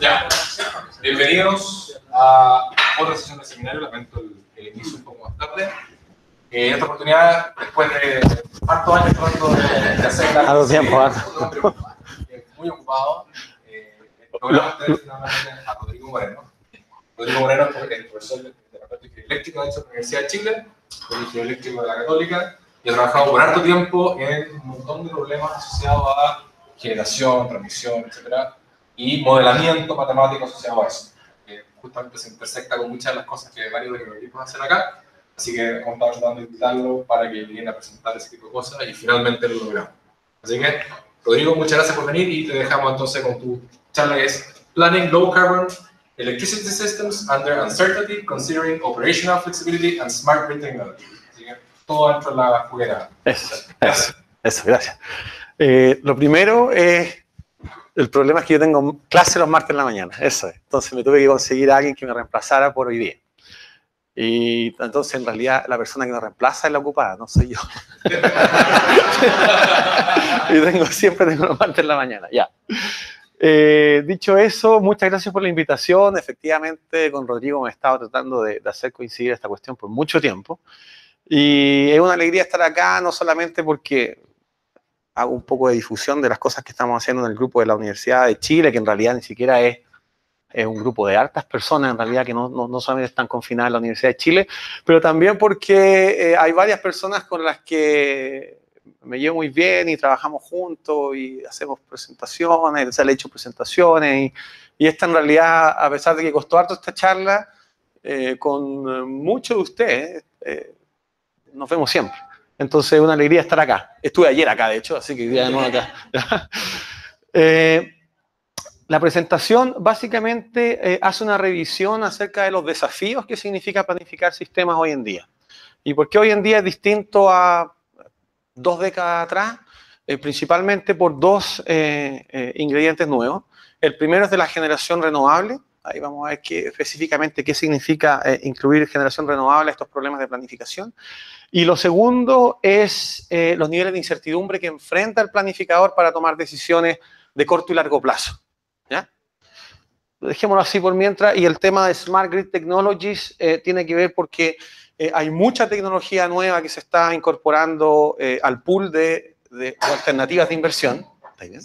Ya, bienvenidos a otra sesión de seminario. Lamento el inicio un poco más tarde. En esta oportunidad, después de hartos años tratando de hacer la tiempo, muy ocupado, logramos tener finalmente a Rodrigo Moreno. Rodrigo Moreno es el profesor de Departamento Eléctrico de la Universidad de Chile, Colegio Eléctrico de la Católica, y ha trabajado por harto tiempo en un montón de problemas asociados a generación, transmisión, etcétera, y modelamiento matemático asociado a eso, que justamente se intersecta con muchas de las cosas que varios de los equipos hacen acá, así que hemos estado tratando de invitarlo para que viene a presentar ese tipo de cosas y finalmente lo logramos. Así que, Rodrigo, muchas gracias por venir y te dejamos entonces con tu charla que es Planning Low Carbon Electricity Systems Under Uncertainty, Considering Operational Flexibility and Smart Grid Technology. Así que todo dentro de la juguera. Eso, gracias. Lo primero es... El problema es que yo tengo clase los martes en la mañana, eso es. Entonces me tuve que conseguir a alguien que me reemplazara por hoy día. Y entonces en realidad la persona que me reemplaza es la ocupada, no soy yo. Y siempre tengo los martes en la mañana, ya. Dicho eso, muchas gracias por la invitación. Efectivamente, con Rodrigo me he estado tratando de hacer coincidir esta cuestión por mucho tiempo. Y es una alegría estar acá, no solamente porque hago un poco de difusión de las cosas que estamos haciendo en el grupo de la Universidad de Chile, que en realidad ni siquiera es un grupo de hartas personas, en realidad, que no solamente están confinadas en la Universidad de Chile, pero también porque hay varias personas con las que me llevo muy bien y trabajamos juntos y hacemos presentaciones, se le he hecho presentaciones y esta en realidad, a pesar de que costó harto esta charla, con muchos de ustedes, nos vemos siempre. Entonces es una alegría estar acá. Estuve ayer acá, de hecho, así que ya no acá. La presentación básicamente hace una revisión acerca de los desafíos que significa planificar sistemas hoy en día. ¿Y por qué hoy en día es distinto a 2 décadas atrás? Principalmente por 2 ingredientes nuevos. El primero es de la generación renovable. Ahí vamos a ver específicamente qué significa incluir generación renovable a estos problemas de planificación. Y lo segundo es los niveles de incertidumbre que enfrenta el planificador para tomar decisiones de corto y largo plazo. ¿Ya? Dejémoslo así por mientras. Y el tema de Smart Grid Technologies tiene que ver porque hay mucha tecnología nueva que se está incorporando al pool de alternativas de inversión. ¿Está bien?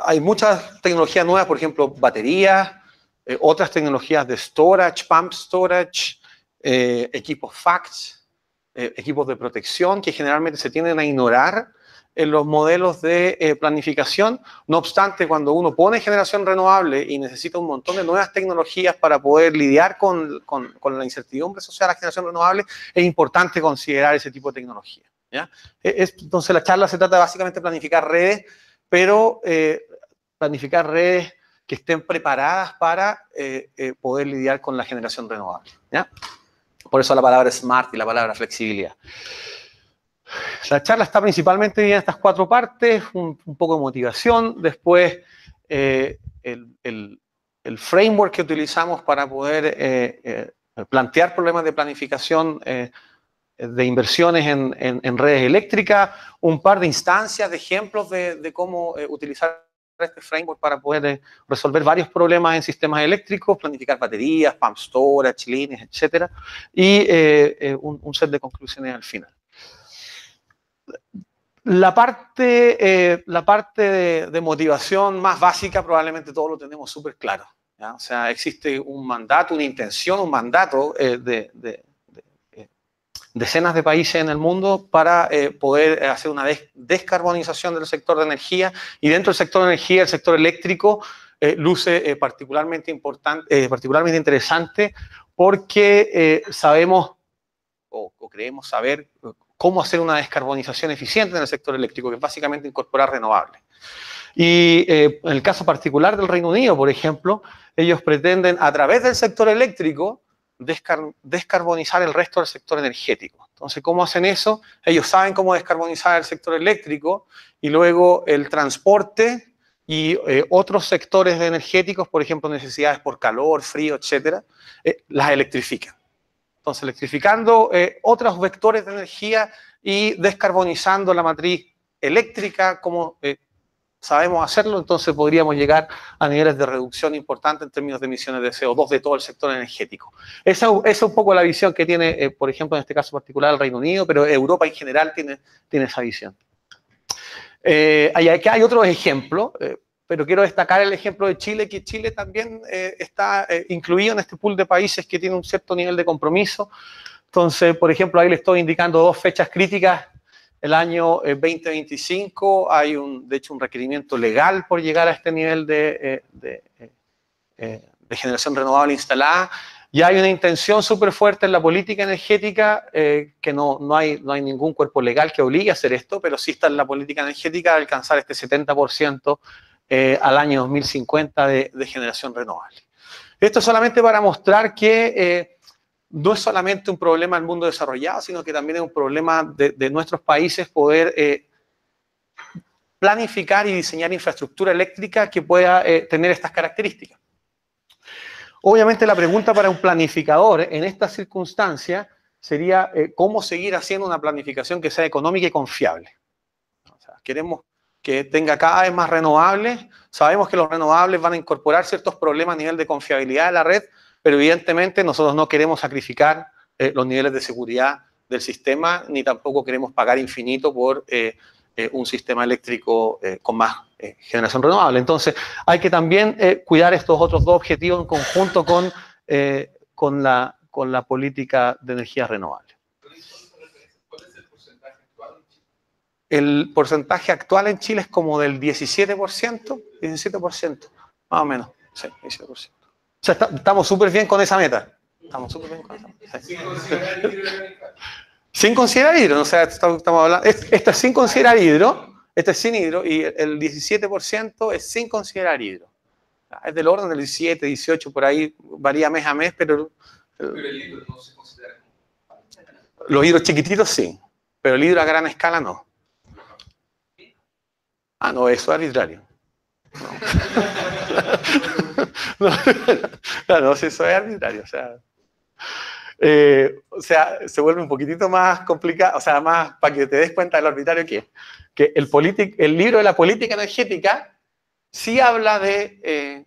Hay muchas tecnologías nuevas, por ejemplo, baterías, otras tecnologías de storage, pump storage, equipos FACTS, equipos de protección que generalmente se tienden a ignorar en los modelos de planificación. No obstante, cuando uno pone generación renovable y necesita un montón de nuevas tecnologías para poder lidiar con la incertidumbre asociada a la generación renovable, es importante considerar ese tipo de tecnología. ¿Ya? Entonces la charla se trata básicamente de planificar redes, pero planificar redes que estén preparadas para poder lidiar con la generación renovable. ¿Ya? Por eso la palabra smart y la palabra flexibilidad. La charla está principalmente dividida en estas 4 partes, un poco de motivación, después el framework que utilizamos para poder plantear problemas de planificación de inversiones en redes eléctricas, un par de instancias, de ejemplos de cómo utilizar este framework para poder resolver varios problemas en sistemas eléctricos, planificar baterías, pump storage, líneas, etc. Y un set de conclusiones al final. La parte de motivación más básica probablemente todos lo tenemos súper claro, ¿ya? O sea, existe un mandato, una intención, un mandato de decenas de países en el mundo para poder hacer una descarbonización del sector de energía, y dentro del sector de energía, el sector eléctrico luce particularmente importante, particularmente interesante, porque sabemos o creemos saber cómo hacer una descarbonización eficiente en el sector eléctrico, que es básicamente incorporar renovables. Y en el caso particular del Reino Unido, por ejemplo, ellos pretenden a través del sector eléctrico descarbonizar el resto del sector energético. Entonces, ¿cómo hacen eso? Ellos saben cómo descarbonizar el sector eléctrico y luego el transporte y otros sectores energéticos, por ejemplo, necesidades por calor, frío, etcétera, las electrifican. Entonces, electrificando otros vectores de energía y descarbonizando la matriz eléctrica como sabemos hacerlo, entonces podríamos llegar a niveles de reducción importantes en términos de emisiones de CO2 de todo el sector energético. Esa es un poco la visión que tiene, por ejemplo, en este caso particular el Reino Unido, pero Europa en general tiene esa visión. Aquí hay otros ejemplos, pero quiero destacar el ejemplo de Chile, que Chile también está incluido en este pool de países que tiene un cierto nivel de compromiso. Entonces, por ejemplo, ahí le estoy indicando dos fechas críticas. El año 2025 hay, de hecho, un requerimiento legal por llegar a este nivel de generación renovable instalada. Y hay una intención súper fuerte en la política energética, que no hay ningún cuerpo legal que obligue a hacer esto, pero sí está en la política energética de alcanzar este 70% al año 2050 de generación renovable. Esto es solamente para mostrar que no es solamente un problema del mundo desarrollado, sino que también es un problema de nuestros países poder planificar y diseñar infraestructura eléctrica que pueda tener estas características. Obviamente la pregunta para un planificador en estas circunstancias sería cómo seguir haciendo una planificación que sea económica y confiable. O sea, queremos que tenga cada vez más renovables. Sabemos que los renovables van a incorporar ciertos problemas a nivel de confiabilidad de la red, pero evidentemente nosotros no queremos sacrificar los niveles de seguridad del sistema, ni tampoco queremos pagar infinito por un sistema eléctrico con más generación renovable. Entonces, hay que también cuidar estos otros dos objetivos en conjunto con la política de energías renovables. ¿Cuál es el porcentaje actual en Chile? El porcentaje actual en Chile es como del 17%, más o menos, sí, 17%. O sea, estamos súper bien con esa meta. Estamos súper bien con esa meta. Sí. Sin considerar hidro, o sea, estamos hablando, esto es sin considerar hidro, esto es sin hidro, y el 17% es sin considerar hidro. Es del orden del 17, 18, por ahí, varía mes a mes, pero el hidro no se considera. Los hidros chiquititos sí, pero el hidro a gran escala no. Ah, no, eso es arbitrario. No, si eso es arbitrario, o sea, se vuelve un poquitito más complicado, o sea, más para que te des cuenta de lo arbitrario que es. Que el libro de la política energética sí habla de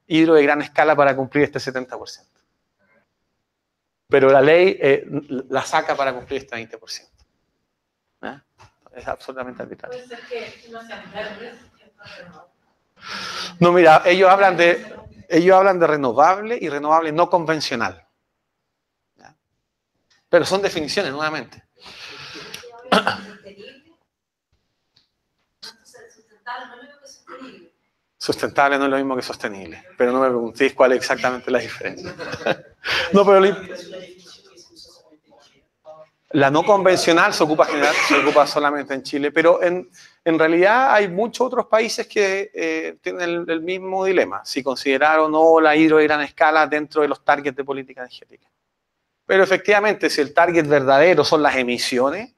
hidro de gran escala para cumplir este 70%. Pero la ley la saca para cumplir este 20%. Es absolutamente arbitrario. ¿Puede ser que no sean verdes? No, mira, ellos hablan de renovable y renovable no convencional. ¿Ya? Pero son definiciones, nuevamente. Sustentable no es lo mismo que sostenible, pero no me preguntéis cuál es exactamente la diferencia. No, pero la no convencional se ocupa solamente en Chile, pero en realidad hay muchos otros países que tienen el mismo dilema, si considerar o no la hidro de gran escala dentro de los targets de política energética. Pero efectivamente, si el target verdadero son las emisiones,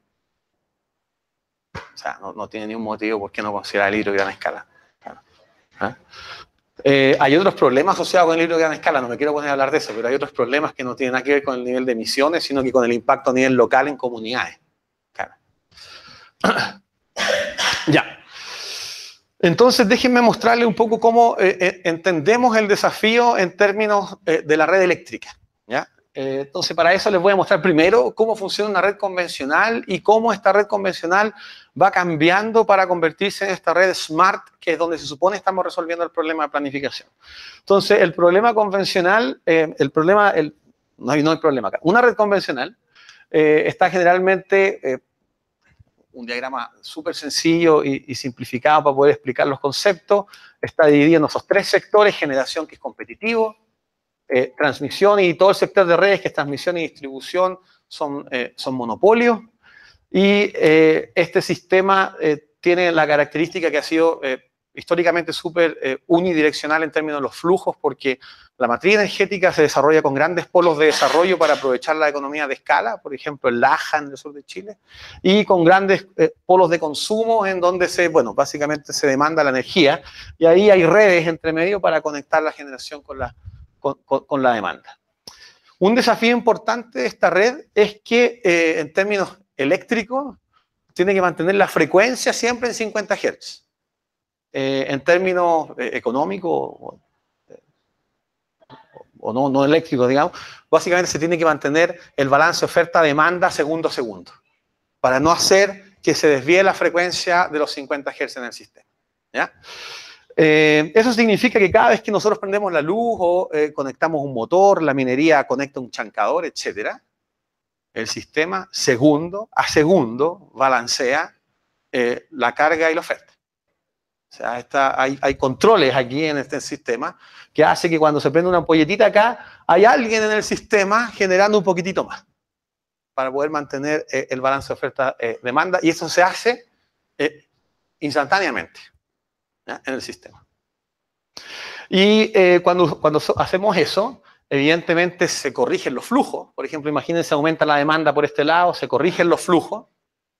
o sea, no tiene ningún motivo por qué no considerar el hidro de gran escala. Hay otros problemas asociados con el hidro de gran escala, no me quiero poner a hablar de eso, pero hay otros problemas que no tienen nada que ver con el nivel de emisiones, sino que con el impacto a nivel local en comunidades. Claro. Ya. Entonces, déjenme mostrarles un poco cómo entendemos el desafío en términos de la red eléctrica. ¿Ya? Entonces, para eso les voy a mostrar primero cómo funciona una red convencional y cómo esta red convencional va cambiando para convertirse en esta red smart, que es donde se supone estamos resolviendo el problema de planificación. Entonces, el problema convencional, no hay problema acá. Una red convencional está generalmente, un diagrama súper sencillo y simplificado para poder explicar los conceptos, está dividido en esos tres sectores: generación, que es competitivo, transmisión, y todo el sector de redes, que es transmisión y distribución, son monopolios. Y este sistema tiene la característica que ha sido históricamente súper unidireccional en términos de los flujos, porque la matriz energética se desarrolla con grandes polos de desarrollo para aprovechar la economía de escala, por ejemplo, en Laja, en el sur de Chile, y con grandes polos de consumo en donde básicamente se demanda la energía, y ahí hay redes entre medio para conectar la generación con la demanda. Un desafío importante de esta red es que en términos eléctricos tiene que mantener la frecuencia siempre en 50 Hz. en términos económicos o no eléctricos, digamos, básicamente se tiene que mantener el balance oferta-demanda segundo a segundo, para no hacer que se desvíe la frecuencia de los 50 Hz en el sistema. ¿Ya? Eso significa que cada vez que nosotros prendemos la luz o conectamos un motor, la minería conecta un chancador, etc., el sistema segundo a segundo balancea la carga y la oferta. O sea, hay controles aquí en este sistema que hace que cuando se prende una ampolletita acá, hay alguien en el sistema generando un poquitito más para poder mantener el balance de oferta-demanda, y eso se hace instantáneamente, ¿ya? En el sistema. Y cuando hacemos eso, evidentemente se corrigen los flujos. Por ejemplo, imagínense, aumenta la demanda por este lado, se corrigen los flujos,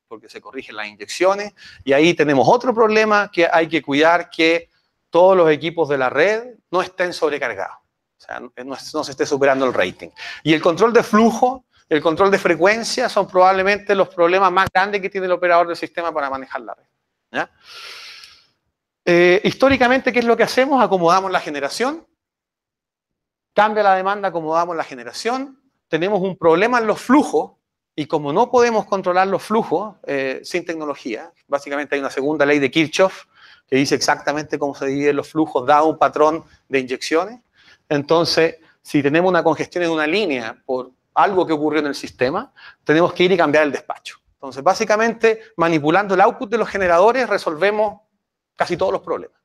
porque se corrigen las inyecciones, y ahí tenemos otro problema que hay que cuidar, que todos los equipos de la red no estén sobrecargados. O sea, no se esté superando el rating. Y el control de flujo, el control de frecuencia son probablemente los problemas más grandes que tiene el operador del sistema para manejar la red. ¿Ya? Históricamente, ¿qué es lo que hacemos? Acomodamos la generación, cambia la demanda, acomodamos la generación, tenemos un problema en los flujos, y como no podemos controlar los flujos sin tecnología, básicamente hay una segunda ley de Kirchhoff que dice exactamente cómo se dividen los flujos, dado un patrón de inyecciones. Entonces, si tenemos una congestión en una línea por algo que ocurrió en el sistema, tenemos que ir y cambiar el despacho. Entonces, básicamente, manipulando el output de los generadores, resolvemos casi todos los problemas.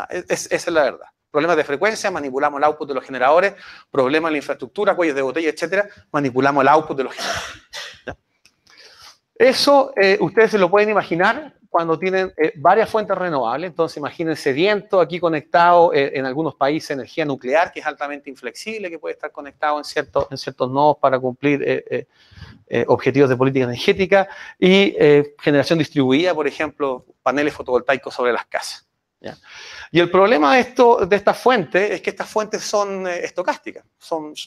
Esa es la verdad. Problemas de frecuencia, manipulamos el output de los generadores. Problemas en la infraestructura, cuellos de botella, etcétera, manipulamos el output de los generadores. ¿Ya? Eso ustedes se lo pueden imaginar cuando tienen varias fuentes renovables. Entonces, imagínense viento aquí conectado, en algunos países energía nuclear, que es altamente inflexible, que puede estar conectado en ciertos nodos para cumplir objetivos de política energética, y generación distribuida, por ejemplo, paneles fotovoltaicos sobre las casas. ¿Ya? Y el problema de estas fuentes es que estas fuentes son estocásticas,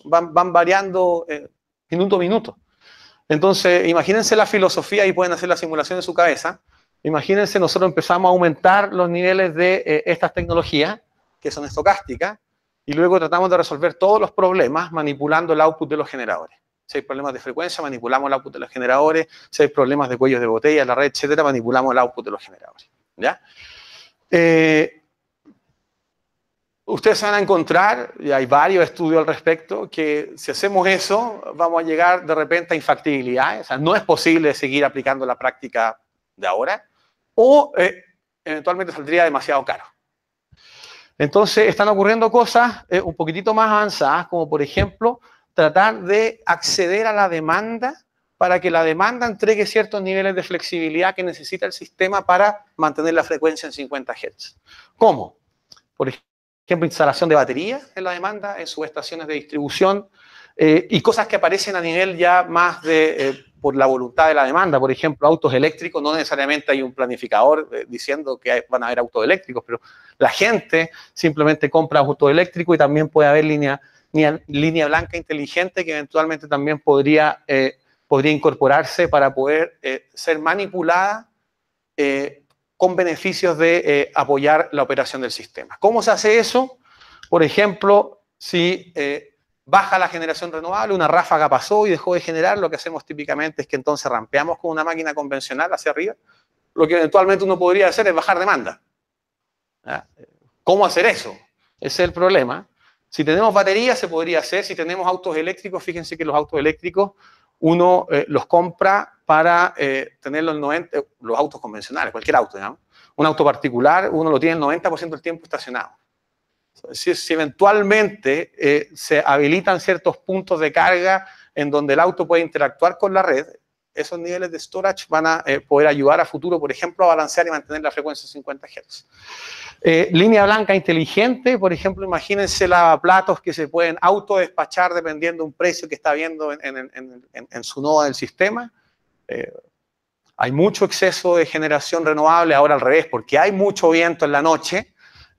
van variando minuto a minuto. Entonces, imagínense la filosofía, y pueden hacer la simulación en su cabeza. Imagínense, nosotros empezamos a aumentar los niveles de estas tecnologías, que son estocásticas, y luego tratamos de resolver todos los problemas manipulando el output de los generadores. Si hay problemas de frecuencia, manipulamos el output de los generadores. Si hay problemas de cuellos de botella, la red, etcétera, manipulamos el output de los generadores. ¿Ya? Ustedes van a encontrar, y hay varios estudios al respecto, que si hacemos eso, vamos a llegar de repente a infactibilidad. O sea, no es posible seguir aplicando la práctica de ahora, o eventualmente saldría demasiado caro. Entonces, están ocurriendo cosas un poquitito más avanzadas, como por ejemplo, tratar de acceder a la demanda para que la demanda entregue ciertos niveles de flexibilidad que necesita el sistema para mantener la frecuencia en 50 Hz. ¿Cómo? Por ejemplo, instalación de baterías en la demanda, en subestaciones de distribución, y cosas que aparecen a nivel ya más por la voluntad de la demanda. Por ejemplo, autos eléctricos, no necesariamente hay un planificador diciendo que van a haber autos eléctricos, pero la gente simplemente compra autos eléctricos, y también puede haber línea blanca inteligente que eventualmente también podría incorporarse para poder ser manipulada con beneficios de apoyar la operación del sistema. ¿Cómo se hace eso? Por ejemplo, si baja la generación renovable, una ráfaga pasó y dejó de generar, lo que hacemos típicamente es que entonces rampeamos con una máquina convencional hacia arriba. Lo que eventualmente uno podría hacer es bajar demanda. ¿Ya? ¿Cómo hacer eso? Ese es el problema. Si tenemos baterías se podría hacer. Si tenemos autos eléctricos, fíjense que los autos eléctricos uno los compra para tenerlos en 90, los autos convencionales, cualquier auto, digamos. Un auto particular, uno lo tiene el 90% del tiempo estacionado. Si eventualmente se habilitan ciertos puntos de carga en donde el auto puede interactuar con la red, esos niveles de storage van a poder ayudar a futuro, por ejemplo, a balancear y mantener la frecuencia 50 Hz. Línea blanca inteligente, por ejemplo, imagínense lavaplatos que se pueden autodespachar dependiendo de un precio que está viendo en su nodo del sistema. Hay mucho exceso de generación renovable, ahora al revés, porque hay mucho viento en la noche.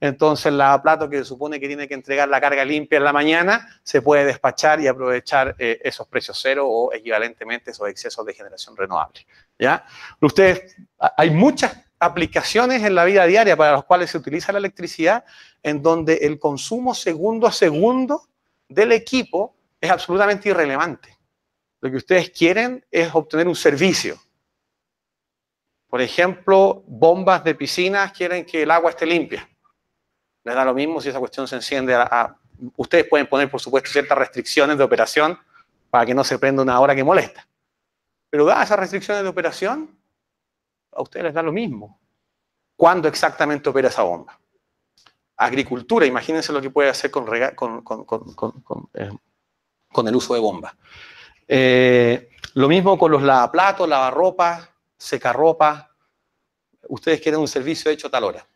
Entonces, el lavaplato que se supone que tiene que entregar la carga limpia en la mañana, se puede despachar y aprovechar esos precios cero o equivalentemente esos excesos de generación renovable. ¿Ya? Ustedes, hay muchas aplicaciones en la vida diaria para las cuales se utiliza la electricidad, en donde el consumo segundo a segundo del equipo es absolutamente irrelevante. Lo que ustedes quieren es obtener un servicio. Por ejemplo, bombas de piscinas quieren que el agua esté limpia. Les da lo mismo si esa cuestión se enciende ustedes pueden poner, por supuesto, ciertas restricciones de operación para que no se prenda una hora que molesta. Pero dadas esas restricciones de operación, a ustedes les da lo mismo. ¿Cuándo exactamente opera esa bomba? Agricultura, imagínense lo que puede hacer con el uso de bombas. Lo mismo con los lavaplatos, lavarropas, secarropas. Ustedes quieren un servicio hecho a tal hora.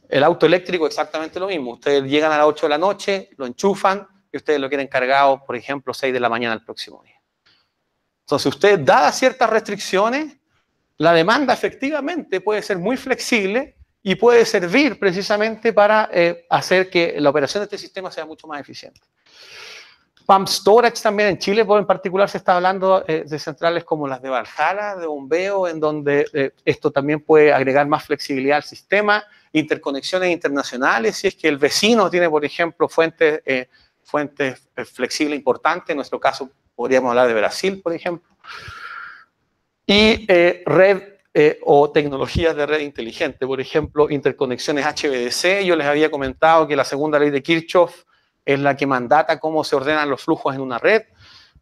El auto eléctrico exactamente lo mismo. Ustedes llegan a las 8 de la noche, lo enchufan y ustedes lo quieren cargado, por ejemplo, 6 de la mañana el próximo día. Entonces, ustedes, dadas ciertas restricciones, la demanda efectivamente puede ser muy flexible y puede servir precisamente para hacer que la operación de este sistema sea mucho más eficiente. Pump storage también en Chile, en particular, se está hablando de centrales como las de Valhalla, de bombeo, en donde esto también puede agregar más flexibilidad al sistema, interconexiones internacionales, si es que el vecino tiene, por ejemplo, fuentes flexibles importantes, en nuestro caso podríamos hablar de Brasil, por ejemplo, y red o tecnologías de red inteligente, por ejemplo, interconexiones HVDC. Yo les había comentado que la segunda ley de Kirchhoff es la que mandata cómo se ordenan los flujos en una red,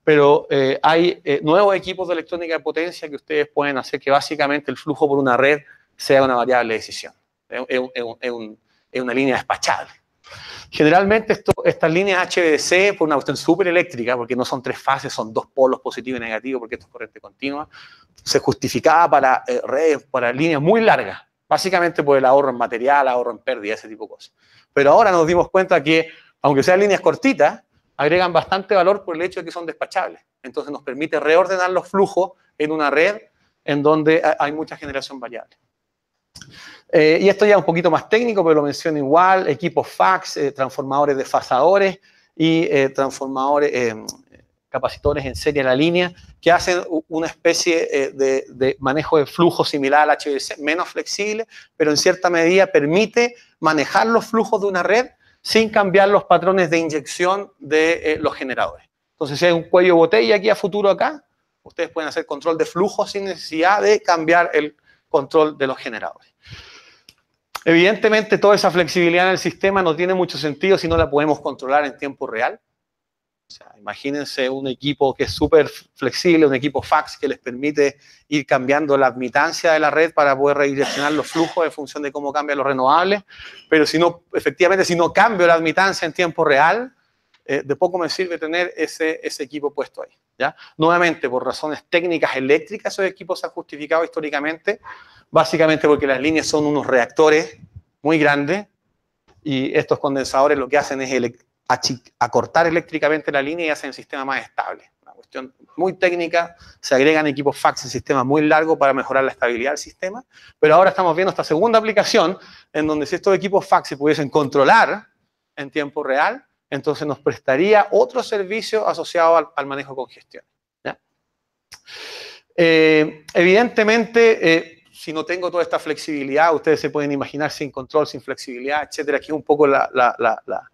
pero hay nuevos equipos de electrónica de potencia que ustedes pueden hacer que básicamente el flujo por una red sea una variable de decisión. Es una línea despachable. Generalmente estas líneas HVDC, por una cuestión súper eléctrica, porque no son 3 fases, son 2 polos positivo y negativo, porque esto es corriente continua, se justificaba para redes, para líneas muy largas, básicamente por el ahorro en material, ahorro en pérdida, ese tipo de cosas. Pero ahora nos dimos cuenta que, aunque sean líneas cortitas, agregan bastante valor por el hecho de que son despachables. Entonces nos permite reordenar los flujos en una red en donde hay mucha generación variable. Y esto ya es un poquito más técnico, pero lo menciono igual: equipos fax, transformadores desfasadores y capacitores en serie a la línea, que hacen una especie de manejo de flujo similar al HVDC, menos flexible, pero en cierta medida permite manejar los flujos de una red sin cambiar los patrones de inyección de los generadores. Entonces, si hay un cuello de botella aquí a futuro acá, ustedes pueden hacer control de flujo sin necesidad de cambiar el control de los generadores. Evidentemente, toda esa flexibilidad en el sistema no tiene mucho sentido si no la podemos controlar en tiempo real. O sea, imagínense un equipo que es súper flexible, un equipo fax que les permite ir cambiando la admitancia de la red para poder redireccionar los flujos en función de cómo cambian los renovables. Pero si no, efectivamente, si no cambio la admitancia en tiempo real, de poco me sirve tener ese equipo puesto ahí, ¿ya? Nuevamente, por razones técnicas eléctricas, esos equipos se han justificado históricamente, básicamente porque las líneas son unos reactores muy grandes y estos condensadores lo que hacen es acortar eléctricamente la línea y hacen el sistema más estable. Una cuestión muy técnica, se agregan equipos fax en sistemas muy largos para mejorar la estabilidad del sistema, pero ahora estamos viendo esta segunda aplicación en donde si estos equipos fax se pudiesen controlar en tiempo real, entonces nos prestaría otro servicio asociado al manejo de congestión, ¿ya? Evidentemente, si no tengo toda esta flexibilidad, ustedes se pueden imaginar sin control, sin flexibilidad, etcétera. Aquí un poco la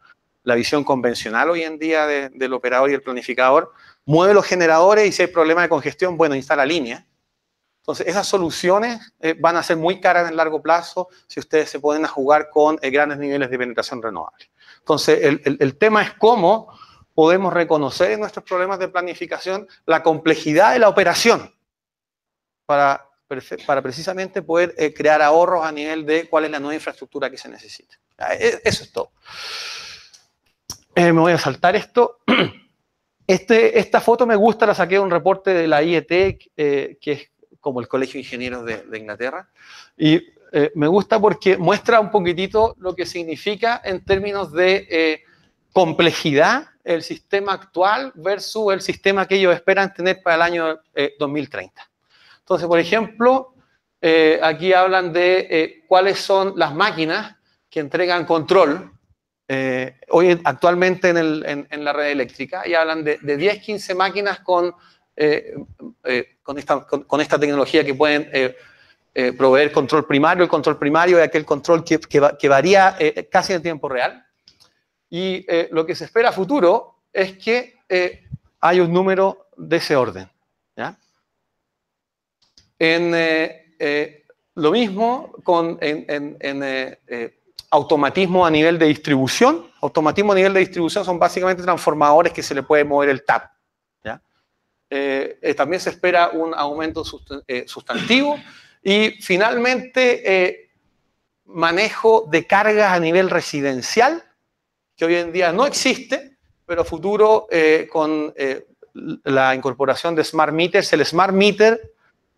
visión convencional hoy en día del operador y el planificador. Mueve los generadores y si hay problema de congestión, bueno, instala línea. Entonces, esas soluciones van a ser muy caras en el largo plazo si ustedes se ponen a jugar con grandes niveles de penetración renovable. Entonces, el tema es cómo podemos reconocer en nuestros problemas de planificación la complejidad de la operación para precisamente poder crear ahorros a nivel de cuál es la nueva infraestructura que se necesita. Eso es todo. Me voy a saltar esto. Esta foto me gusta, la saqué de un reporte de la IET, que es como el Colegio de Ingenieros de Inglaterra, y me gusta porque muestra un poquitito lo que significa en términos de complejidad el sistema actual versus el sistema que ellos esperan tener para el año 2030. Entonces, por ejemplo, aquí hablan de cuáles son las máquinas que entregan control hoy actualmente en la red eléctrica, y hablan de 10, 15 máquinas con esta tecnología que pueden proveer control primario. El control primario es aquel control que varía casi en tiempo real. Y lo que se espera a futuro es que hay un número de ese orden, ¿ya? Lo mismo en automatismo a nivel de distribución. Automatismo a nivel de distribución son básicamente transformadores que se le puede mover el tap, ¿ya? También se espera un aumento sustantivo. Y finalmente, manejo de cargas a nivel residencial, que hoy en día no existe, pero futuro con la incorporación de smart meters. El smart meter,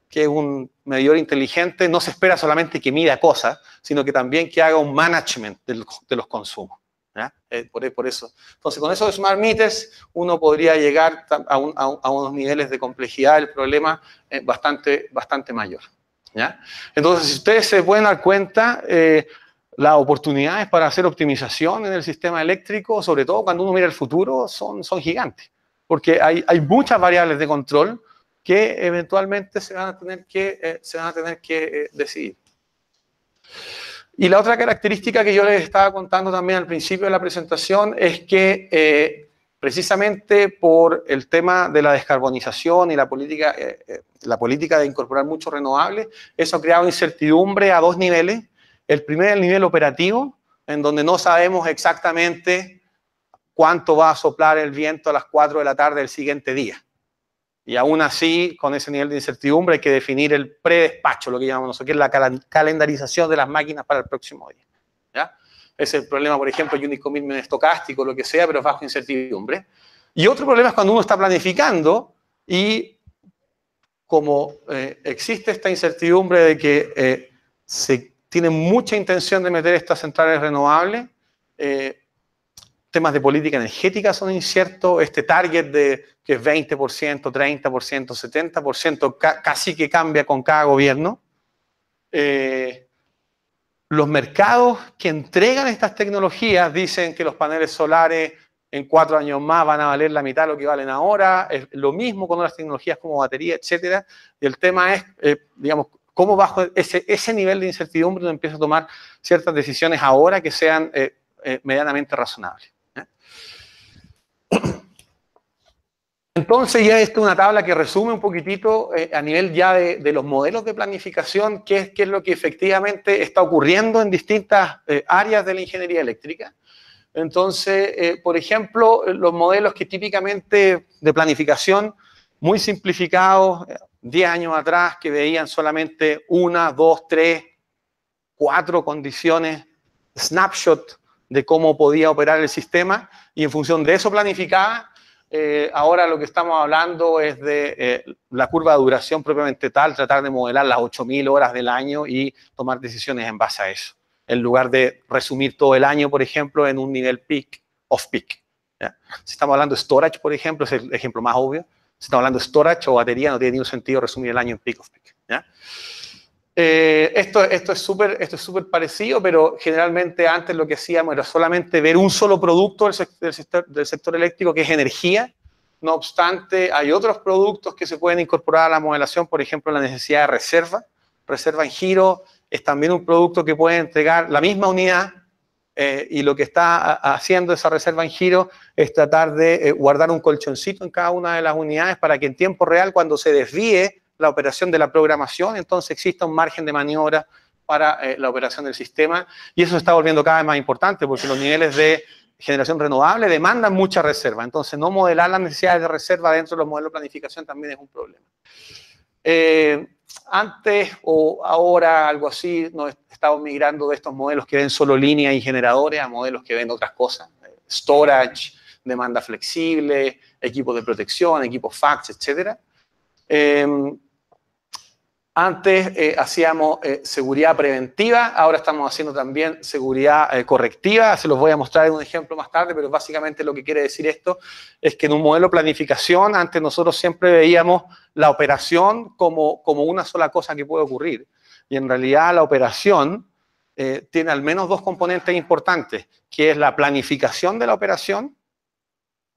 que es un medidor inteligente, no se espera solamente que mida cosas, sino que también que haga un management de los consumos, ¿ya? Por eso. Entonces, con esos smart meters, uno podría llegar a unos niveles de complejidad del problema bastante mayor, ¿ya? Entonces, si ustedes se pueden dar cuenta, las oportunidades para hacer optimización en el sistema eléctrico, sobre todo cuando uno mira el futuro, son gigantes. Porque hay muchas variables de control que eventualmente se van a tener que decidir. Y la otra característica que yo les estaba contando también al principio de la presentación es que precisamente por el tema de la descarbonización y la política de incorporar muchos renovables, eso ha creado incertidumbre a dos niveles. El primer es el nivel operativo, en donde no sabemos exactamente cuánto va a soplar el viento a las 4 de la tarde del siguiente día. Y aún así, con ese nivel de incertidumbre, hay que definir el predespacho, lo que llamamos nosotros, que es la calendarización de las máquinas para el próximo día, ¿ya? Ese es el problema, por ejemplo, unit commitment estocástico, lo que sea, pero bajo incertidumbre. Y otro problema es cuando uno está planificando y como existe esta incertidumbre de que se tiene mucha intención de meter estas centrales renovables, temas de política energética son inciertos, este target que es 20%, 30%, 70%, casi que cambia con cada gobierno. Los mercados que entregan estas tecnologías dicen que los paneles solares en 4 años más van a valer la mitad de lo que valen ahora, es lo mismo con otras tecnologías como batería, etcétera. Y el tema es, digamos, cómo bajo ese nivel de incertidumbre uno empieza a tomar ciertas decisiones ahora que sean medianamente razonables. Entonces ya esta es una tabla que resume un poquitito a nivel ya de los modelos de planificación qué es lo que efectivamente está ocurriendo en distintas áreas de la ingeniería eléctrica. Entonces, por ejemplo, los modelos que típicamente de planificación muy simplificados, 10 años atrás, que veían solamente 1, 2, 3, 4 condiciones, snapshot de cómo podía operar el sistema y en función de eso planificaba. Ahora lo que estamos hablando es de la curva de duración propiamente tal, tratar de modelar las 8.000 horas del año y tomar decisiones en base a eso, en lugar de resumir todo el año, por ejemplo, en un nivel peak, off-peak, ¿ya? Si estamos hablando de storage, por ejemplo, es el ejemplo más obvio. Si estamos hablando de storage o batería, no tiene ningún sentido resumir el año en peak, off-peak, ¿ya? Esto es súper parecido, pero generalmente antes lo que hacíamos era solamente ver un solo producto del sector eléctrico, que es energía. No obstante, hay otros productos que se pueden incorporar a la modelación, por ejemplo, la necesidad de reserva. Reserva en giro es también un producto que puede entregar la misma unidad y lo que está haciendo esa reserva en giro es tratar de guardar un colchoncito en cada una de las unidades para que en tiempo real, cuando se desvíe la operación de la programación, entonces exista un margen de maniobra para la operación del sistema, y eso se está volviendo cada vez más importante porque los niveles de generación renovable demandan mucha reserva, entonces no modelar las necesidades de reserva dentro de los modelos de planificación también es un problema. Antes o ahora, algo así, nos estamos migrando de estos modelos que ven solo líneas y generadores a modelos que ven otras cosas, storage, demanda flexible, equipos de protección, equipos FACTS, etcétera. Antes hacíamos seguridad preventiva, ahora estamos haciendo también seguridad correctiva. Se los voy a mostrar en un ejemplo más tarde, pero básicamente lo que quiere decir esto es que en un modelo de planificación, antes nosotros siempre veíamos la operación como una sola cosa que puede ocurrir. Y en realidad la operación tiene al menos dos componentes importantes, que es la planificación de la operación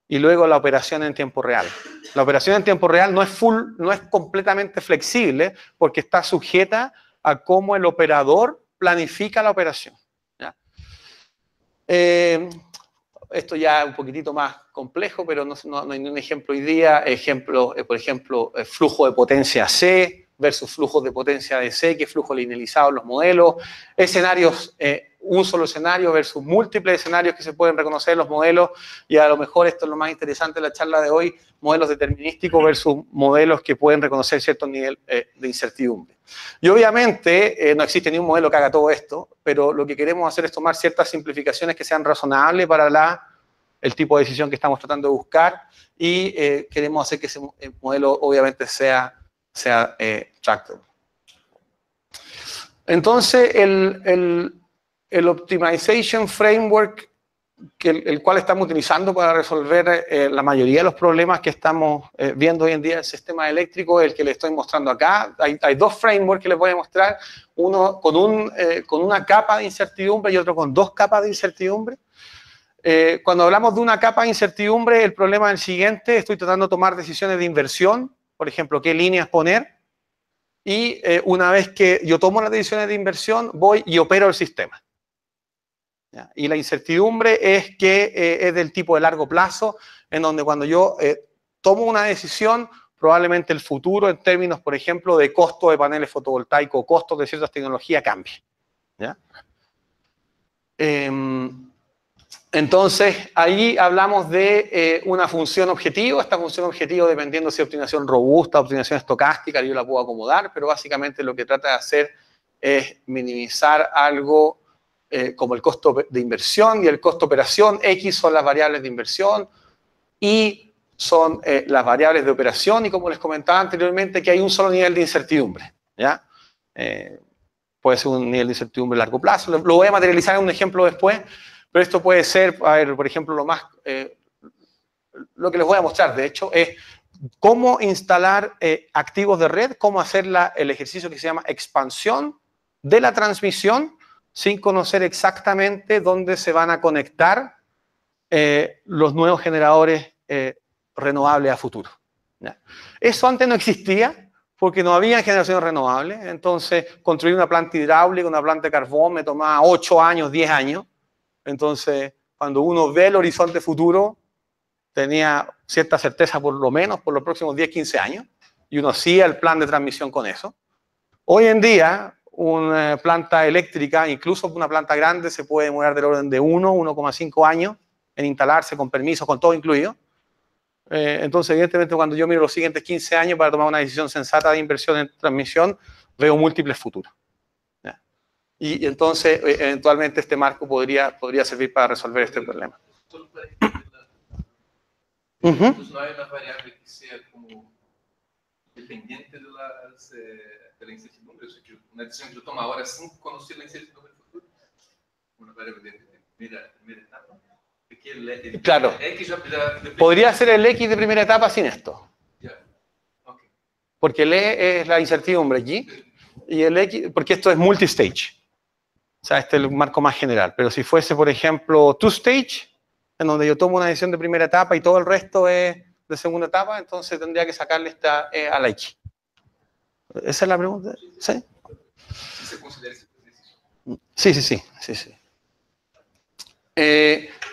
y luego la operación en tiempo real. La operación en tiempo real no es completamente flexible porque está sujeta a cómo el operador planifica la operación. ¿Ya? Esto ya es un poquitito más complejo, pero no hay ningún ejemplo hoy día. Por ejemplo, flujo de potencia C versus flujos de potencia DC, que es flujo linealizado en los modelos. Escenarios, un solo escenario versus múltiples escenarios que se pueden reconocer en los modelos. Y a lo mejor esto es lo más interesante de la charla de hoy, modelos determinísticos versus modelos que pueden reconocer cierto nivel de incertidumbre. Y obviamente no existe ni un modelo que haga todo esto, pero lo que queremos hacer es tomar ciertas simplificaciones que sean razonables para el tipo de decisión que estamos tratando de buscar y queremos hacer que ese modelo obviamente sea tractable. Entonces, el Optimization Framework el cual estamos utilizando para resolver la mayoría de los problemas que estamos viendo hoy en día en el sistema eléctrico, el que les estoy mostrando acá. Hay dos frameworks que les voy a mostrar, uno con una capa de incertidumbre y otro con dos capas de incertidumbre. Cuando hablamos de una capa de incertidumbre, el problema es el siguiente: estoy tratando de tomar decisiones de inversión, por ejemplo, qué líneas poner, y una vez que yo tomo las decisiones de inversión, voy y opero el sistema. ¿Ya? Y la incertidumbre es que es del tipo de largo plazo, en donde cuando yo tomo una decisión, probablemente el futuro en términos, por ejemplo, de costo de paneles fotovoltaicos o costos de ciertas tecnologías cambie. ¿Ya? Entonces, ahí hablamos de una función objetivo. Esta función objetivo, dependiendo si es optimización robusta, optimización estocástica, yo la puedo acomodar, pero básicamente lo que trata de hacer es minimizar algo como el costo de inversión y el costo de operación. X son las variables de inversión, Y son las variables de operación, y como les comentaba anteriormente, que hay un solo nivel de incertidumbre. ¿Ya? Puede ser un nivel de incertidumbre a largo plazo. Lo voy a materializar en un ejemplo después. Pero esto puede ser, a ver, por ejemplo, lo que les voy a mostrar, de hecho, es cómo instalar activos de red, cómo hacer el ejercicio que se llama expansión de la transmisión sin conocer exactamente dónde se van a conectar los nuevos generadores renovables a futuro. ¿Ya? Eso antes no existía porque no había generaciones renovables. Entonces, construir una planta hidráulica, una planta de carbón, me tomaba 8 años, 10 años. Entonces, cuando uno ve el horizonte futuro, tenía cierta certeza por lo menos por los próximos 10, 15 años, y uno hacía el plan de transmisión con eso. Hoy en día, una planta eléctrica, incluso una planta grande, se puede demorar del orden de 1,5 años en instalarse, con permisos, con todo incluido. Entonces, evidentemente, cuando yo miro los siguientes 15 años para tomar una decisión sensata de inversión en transmisión, veo múltiples futuros. Y entonces, eventualmente, este marco podría servir para resolver este problema. Entonces, no hay una variable que sea como dependiente de la incertidumbre. O sea, que una decisión que yo tomo ahora sin conocer la incertidumbre futuro. Una variable de primera etapa. Claro. X podría ser el X de primera etapa sin esto. Yeah. Okay. Porque el E es la incertidumbre allí. Y el X, porque esto es multistage. O sea, este es el marco más general. Pero si fuese, por ejemplo, two-stage, en donde yo tomo una decisión de primera etapa y todo el resto es de segunda etapa, entonces tendría que sacarle esta E a la X. ¿Esa es la pregunta? ¿Sí? Si se considera esa decisión. Sí.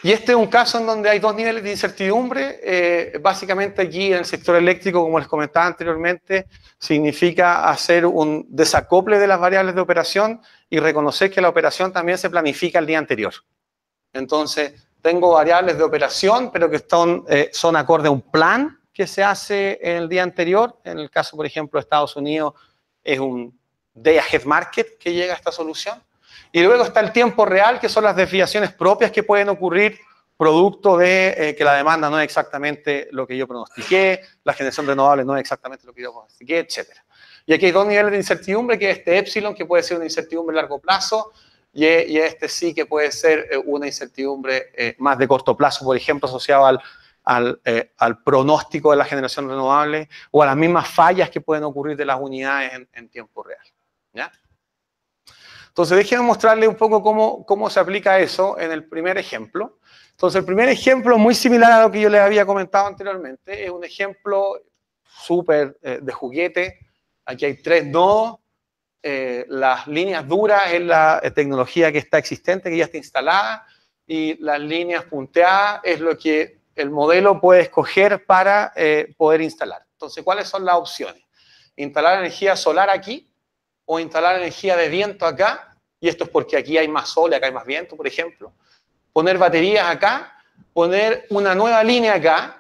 Y este es un caso en donde hay dos niveles de incertidumbre. Básicamente aquí en el sector eléctrico, como les comentaba anteriormente, significa hacer un desacople de las variables de operación y reconocer que la operación también se planifica el día anterior. Entonces, tengo variables de operación, pero que son acorde a un plan que se hace en el día anterior. En el caso, por ejemplo, de Estados Unidos, es un day ahead market que llega a esta solución. Y luego está el tiempo real, que son las desviaciones propias que pueden ocurrir producto de que la demanda no es exactamente lo que yo pronostiqué, la generación renovable no es exactamente lo que yo pronostiqué, etc. Y aquí hay dos niveles de incertidumbre, que es este epsilon, que puede ser una incertidumbre a largo plazo, y este sí que puede ser una incertidumbre más de corto plazo, por ejemplo, asociado al pronóstico de la generación renovable o a las mismas fallas que pueden ocurrir de las unidades en tiempo real. ¿Ya? Entonces, déjenme mostrarles un poco cómo se aplica eso en el primer ejemplo. Entonces, el primer ejemplo, muy similar a lo que yo les había comentado anteriormente, es un ejemplo súper de juguete. Aquí hay 3 nodos las líneas duras es la tecnología que está existente, que ya está instalada, y las líneas punteadas es lo que el modelo puede escoger para poder instalar. Entonces, ¿cuáles son las opciones? Instalar energía solar aquí o instalar energía de viento acá, y esto es porque aquí hay más sol y acá hay más viento, por ejemplo. Poner baterías acá, poner una nueva línea acá,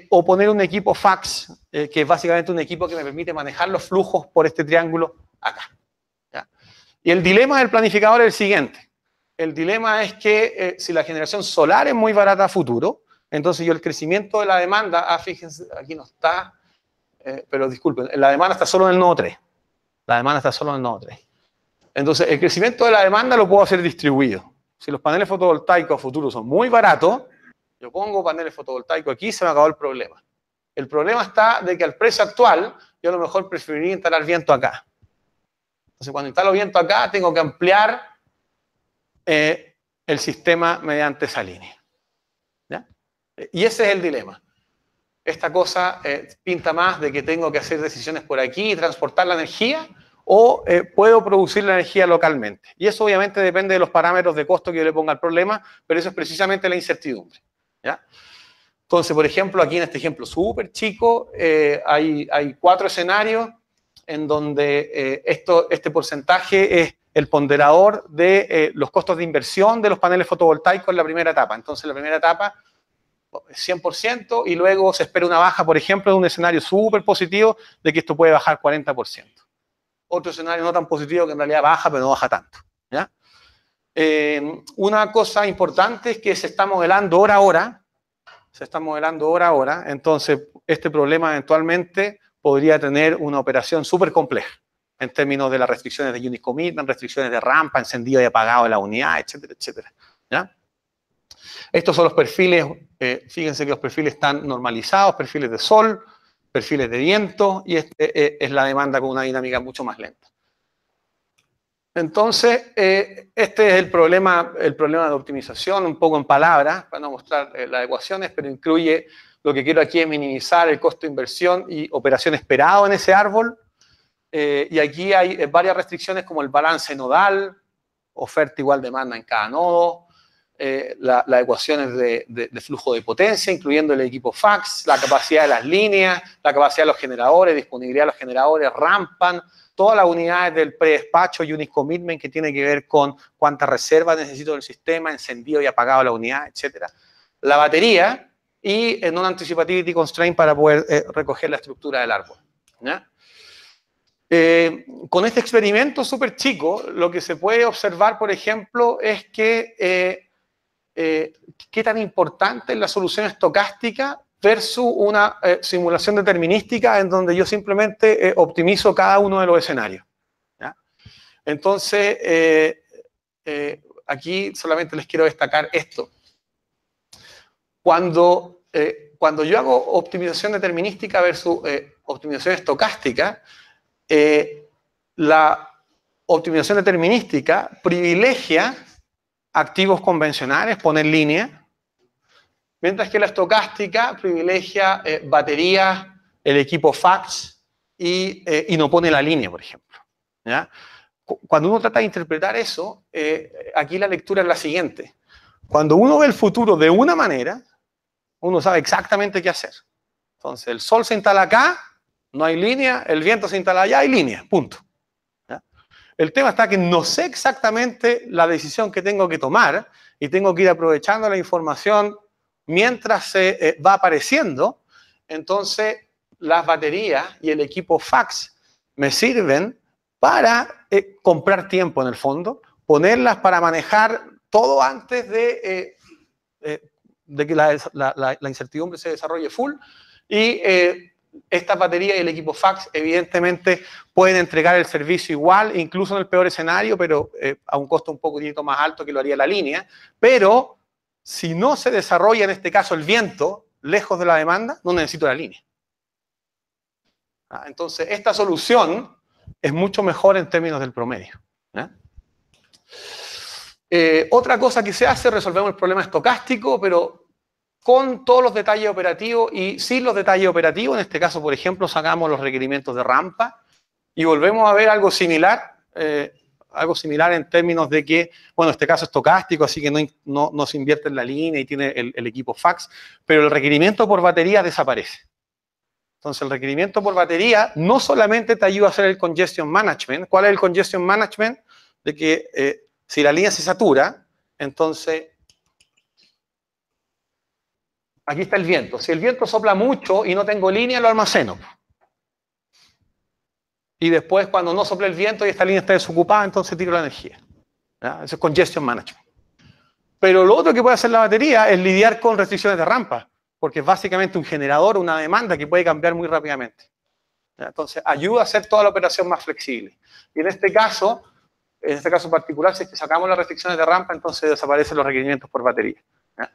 o poner un equipo fax, que es básicamente un equipo que me permite manejar los flujos por este triángulo acá. ¿Ya? Y el dilema del planificador es el siguiente. El dilema es que si la generación solar es muy barata a futuro, entonces yo el crecimiento de la demanda, fíjense, aquí no está, pero disculpen, la demanda está solo en el nodo 3. La demanda está solo en el nodo 3. Entonces, el crecimiento de la demanda lo puedo hacer distribuido. Si los paneles fotovoltaicos a futuro son muy baratos, yo pongo paneles fotovoltaicos aquí y se me acabó el problema. El problema está de que al precio actual, yo a lo mejor preferiría instalar viento acá. Entonces, cuando instalo viento acá, tengo que ampliar el sistema mediante esa línea. ¿Ya? Y ese es el dilema. Esta cosa pinta más de que tengo que hacer decisiones por aquí y transportar la energía, o puedo producir la energía localmente. Y eso obviamente depende de los parámetros de costo que yo le ponga al problema, pero eso es precisamente la incertidumbre. ¿Ya? Entonces, por ejemplo, aquí en este ejemplo súper chico, hay 4 escenarios en donde este porcentaje es el ponderador de los costos de inversión de los paneles fotovoltaicos en la primera etapa. Entonces, la primera etapa es 100% y luego se espera una baja, por ejemplo, de un escenario súper positivo de que esto puede bajar 40%. Otro escenario no tan positivo que en realidad baja, pero no baja tanto. ¿Ya? Una cosa importante es que se está modelando hora a hora. Se está modelando hora a hora. Entonces, este problema eventualmente podría tener una operación súper compleja en términos de las restricciones de unit commitment, restricciones de rampa, encendido y apagado de la unidad, etcétera, etcétera. ¿Ya? Estos son los perfiles. Fíjense que los perfiles están normalizados, perfiles de sol, perfiles de viento, y este es la demanda con una dinámica mucho más lenta. Entonces, este es el problema de optimización, un poco en palabras, para no mostrar las ecuaciones, pero incluye, lo que quiero aquí es minimizar el costo de inversión y operación esperado en ese árbol. Y aquí hay varias restricciones como el balance nodal, oferta igual demanda en cada nodo, las ecuaciones de flujo de potencia, incluyendo el equipo fax, la capacidad de las líneas, la capacidad de los generadores, disponibilidad de los generadores, rampan, todas las unidades del predespacho, unit commitment, que tiene que ver con cuántas reservas necesito del sistema, encendido y apagado la unidad, etc. La batería y non-anticipativity constraint para poder recoger la estructura del árbol. ¿Ya? Con este experimento súper chico, lo que se puede observar, por ejemplo, es que qué tan importante es la solución estocástica versus una simulación determinística en donde yo simplemente optimizo cada uno de los escenarios. ¿Ya? Entonces, aquí solamente les quiero destacar esto. Cuando yo hago optimización determinística versus optimización estocástica, la optimización determinística privilegia activos convencionales, poner línea, mientras que la estocástica privilegia baterías, el equipo fax y no pone la línea, por ejemplo. ¿Ya? Cuando uno trata de interpretar eso, aquí la lectura es la siguiente. Cuando uno ve el futuro de una manera, uno sabe exactamente qué hacer. Entonces, el sol se instala acá, no hay línea, el viento se instala allá, hay línea, punto. ¿Ya? El tema está que no sé exactamente la decisión que tengo que tomar y tengo que ir aprovechando la información mientras se va apareciendo. Entonces, las baterías y el equipo fax me sirven para comprar tiempo en el fondo, ponerlas para manejar todo antes de que la incertidumbre se desarrolle full, y estas baterías y el equipo fax evidentemente pueden entregar el servicio igual, incluso en el peor escenario, pero a un costo un poquito más alto que lo haría la línea. Pero si no se desarrolla en este caso el viento lejos de la demanda, no necesito la línea. Entonces, esta solución es mucho mejor en términos del promedio. Otra cosa que se hace, resolvemos el problema estocástico, pero con todos los detalles operativos y sin los detalles operativos. En este caso, por ejemplo, sacamos los requerimientos de rampa y volvemos a ver algo similar en términos de que, bueno, este caso es estocástico, así que no se invierte en la línea y tiene el equipo fax, pero el requerimiento por batería desaparece. Entonces, el requerimiento por batería no solamente te ayuda a hacer el congestion management. ¿Cuál es el congestion management? De que si la línea se satura, entonces, aquí está el viento. Si el viento sopla mucho y no tengo línea, lo almaceno. Y después, cuando no sopla el viento y esta línea está desocupada, entonces tiro la energía. ¿Ya? Eso es congestion management. Pero lo otro que puede hacer la batería es lidiar con restricciones de rampa, porque es básicamente un generador, una demanda que puede cambiar muy rápidamente. ¿Ya? Entonces, ayuda a hacer toda la operación más flexible. Y en este caso particular, si es que sacamos las restricciones de rampa, entonces desaparecen los requerimientos por batería. ¿Ya?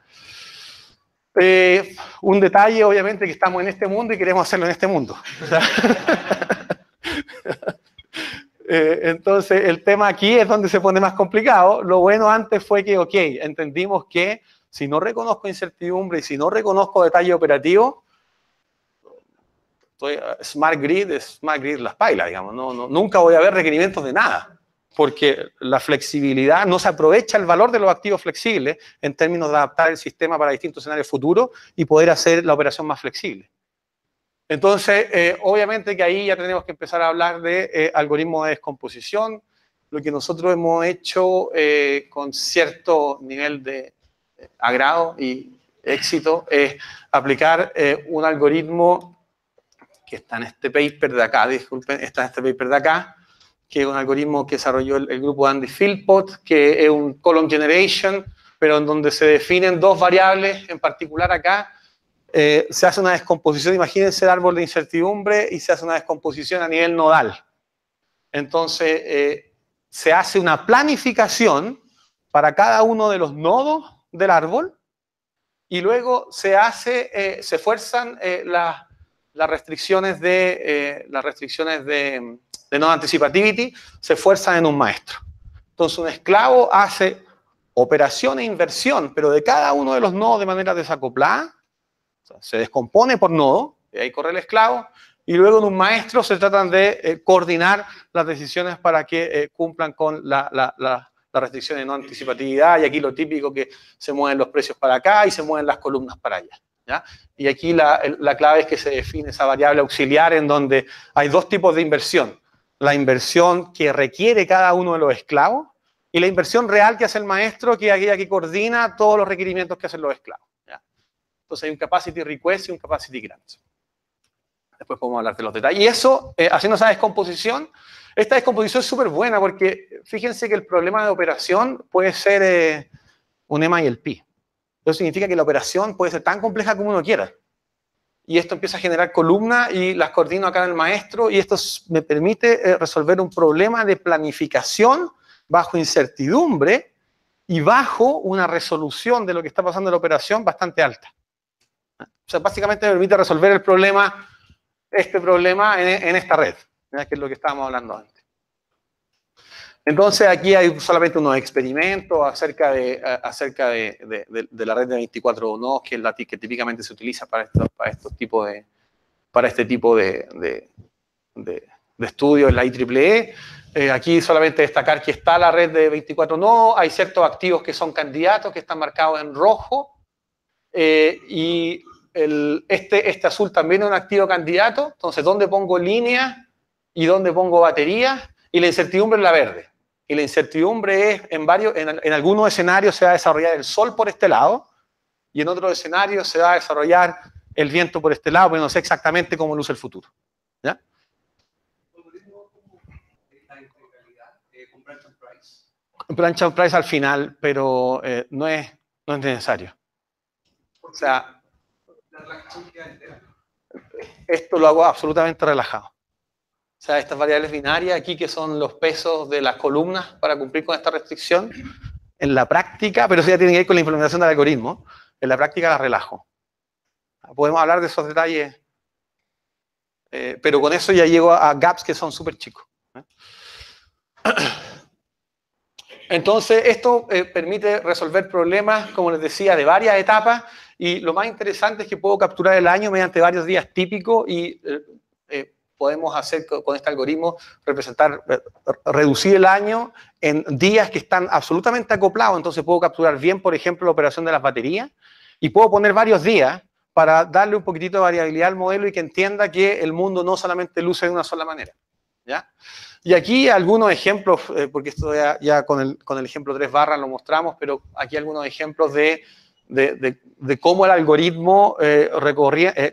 Un detalle, obviamente, que estamos en este mundo y queremos hacerlo en este mundo. Entonces, el tema aquí es donde se pone más complicado. Lo bueno antes fue que, ok, entendimos que si no reconozco incertidumbre y si no reconozco detalle operativo, Smart Grid las paila, digamos. Nunca voy a ver requerimientos de nada, porque la flexibilidad no se aprovecha el valor de los activos flexibles en términos de adaptar el sistema para distintos escenarios futuros y poder hacer la operación más flexible. Entonces, obviamente que ahí ya tenemos que empezar a hablar de algoritmos de descomposición. Lo que nosotros hemos hecho con cierto nivel de agrado y éxito es aplicar un algoritmo que está en este paper de acá, disculpen, está en este paper de acá, que es un algoritmo que desarrolló el grupo de Andy Philpott, que es un column generation, pero en donde se definen dos variables, en particular acá, se hace una descomposición, imagínense el árbol de incertidumbre, y se hace una descomposición a nivel nodal. Entonces, se hace una planificación para cada uno de los nodos del árbol, y luego se fuerzan las restricciones de node anticipativity, se fuerzan en un maestro. Entonces, un esclavo hace operación e inversión, pero de cada uno de los nodos de manera desacoplada. O sea, se descompone por nodo, y ahí corre el esclavo, y luego en un maestro se tratan de coordinar las decisiones para que cumplan con la restricción de no anticipatividad, y aquí lo típico que se mueven los precios para acá y se mueven las columnas para allá. ¿Ya? Y aquí la clave es que se define esa variable auxiliar en donde hay dos tipos de inversión. La inversión que requiere cada uno de los esclavos y la inversión real que hace el maestro, que es aquella que coordina todos los requerimientos que hacen los esclavos. ¿Ya? Entonces hay un capacity request y un capacity grant. Después podemos hablar de los detalles. Y eso, haciendo esa descomposición, esta descomposición es súper buena porque fíjense que el problema de operación puede ser un EMA y el pi. Eso significa que la operación puede ser tan compleja como uno quiera. Y esto empieza a generar columnas y las coordino acá en el maestro, y esto me permite resolver un problema de planificación bajo incertidumbre y bajo una resolución de lo que está pasando en la operación bastante alta. O sea, básicamente me permite resolver el problema, este problema en esta red, ¿ya? Que es lo que estábamos hablando antes. Entonces aquí hay solamente unos experimentos acerca de la red de 24 nodos, que es la que típicamente se utiliza para este tipo de estudios en la IEEE. Aquí solamente destacar que está la red de 24 nodos, hay ciertos activos que son candidatos, que están marcados en rojo, y este azul también es un activo candidato. Entonces, ¿dónde pongo línea y dónde pongo batería? Y la incertidumbre es la verde. Y la incertidumbre es, en algunos escenarios se va a desarrollar el sol por este lado, y en otros escenarios se va a desarrollar el viento por este lado, pero no sé exactamente cómo luce el futuro. ¿Ya? Branch and price al final, pero no es necesario. O sea, esto lo hago absolutamente relajado. O sea, estas variables binarias aquí, que son los pesos de las columnas para cumplir con esta restricción, en la práctica, pero eso ya tiene que ver con la implementación del algoritmo, en la práctica las relajo. Podemos hablar de esos detalles, pero con eso ya llego a gaps que son súper chicos. Entonces, esto permite resolver problemas, como les decía, de varias etapas, y lo más interesante es que puedo capturar el año mediante varios días típicos y podemos hacer con este algoritmo, reducir el año en días que están absolutamente acoplados. Entonces puedo capturar bien, por ejemplo, la operación de las baterías y puedo poner varios días para darle un poquitito de variabilidad al modelo y que entienda que el mundo no solamente luce de una sola manera, ¿ya? Y aquí algunos ejemplos, porque esto ya con el ejemplo 3 barras lo mostramos, pero aquí algunos ejemplos de cómo el algoritmo